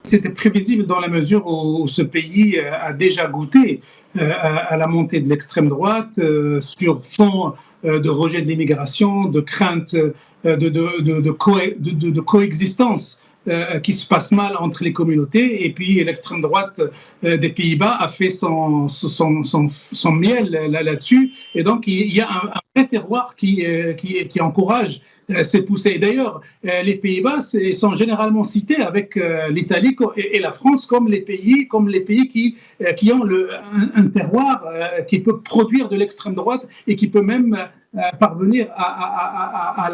c'était prévisible dans la mesure où ce pays a déjà goûté à la montée de l'extrême droite sur fond de rejet de l'immigration, de crainte de coexistence qui se passe mal entre les communautés. Et puis l'extrême droite des Pays-Bas a fait son miel là-dessus. Et donc il y a un vrai terroir qui encourage ces poussées. Et d'ailleurs, les Pays-Bas sont généralement cités avec l'Italie et la France comme les pays qui ont un terroir qui peut produire de l'extrême droite et qui peut même parvenir à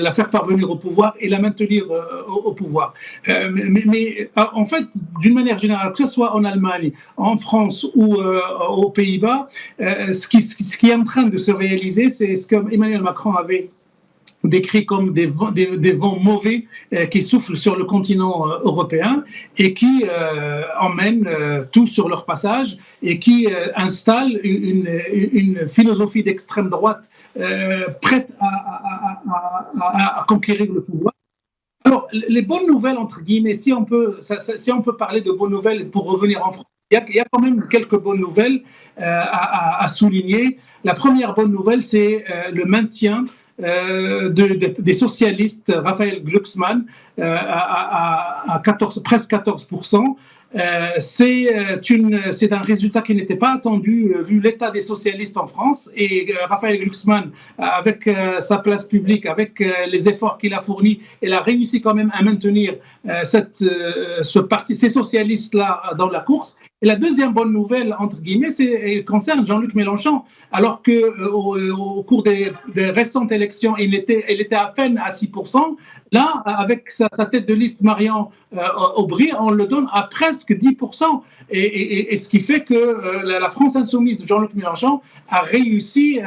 la faire parvenir au pouvoir et la maintenir au pouvoir. Mais en fait, d'une manière générale, que ce soit en Allemagne, en France ou aux Pays-Bas, ce qui est en train de se réaliser, c'est ce qu'Emmanuel Macron avait décrit comme des vents mauvais qui soufflent sur le continent européen et qui emmènent tout sur leur passage et qui installent une philosophie d'extrême droite prête à conquérir le pouvoir. Alors, les bonnes nouvelles, entre guillemets, si on peut parler de bonnes nouvelles pour revenir en France, il y a quand même quelques bonnes nouvelles à souligner. La première bonne nouvelle, c'est le maintien des socialistes, Raphaël Glucksmann, à presque 14%. C'est un résultat qui n'était pas attendu vu l'état des socialistes en France et Raphaël Glucksmann avec sa place publique, avec les efforts qu'il a fournis, il a réussi quand même à maintenir ces socialistes-là dans la course. Et la deuxième bonne nouvelle, entre guillemets, concerne Jean-Luc Mélenchon, alors qu'au cours des récentes élections, il était à peine à 6%. Là, avec sa tête de liste Marion Aubry, on le donne à presque 10%. Et ce qui fait que la France insoumise de Jean-Luc Mélenchon a réussi,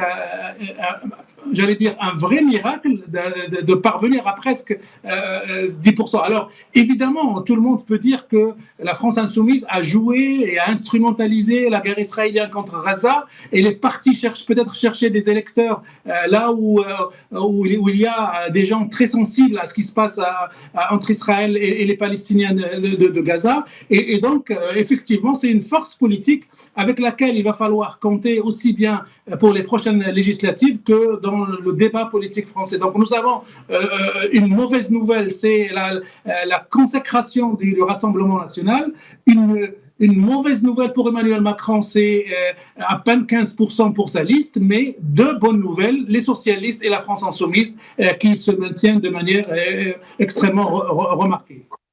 j'allais dire, un vrai miracle de parvenir à presque 10%. Alors, évidemment, tout le monde peut dire que la France insoumise a joué et a instrumentalisé la guerre israélienne contre Gaza et les partis cherchent peut-être des électeurs là où il y a des gens très sensibles à ce qui se passe entre Israël et les Palestiniens de Gaza. Et donc, effectivement, c'est une force politique avec laquelle il va falloir compter aussi bien pour les prochaines législatives que dans le débat politique français. Donc nous avons une mauvaise nouvelle, c'est la consécration du Rassemblement national. Une mauvaise nouvelle pour Emmanuel Macron, c'est à peine 15% pour sa liste, mais deux bonnes nouvelles, les socialistes et la France insoumise qui se maintiennent de manière extrêmement remarquée.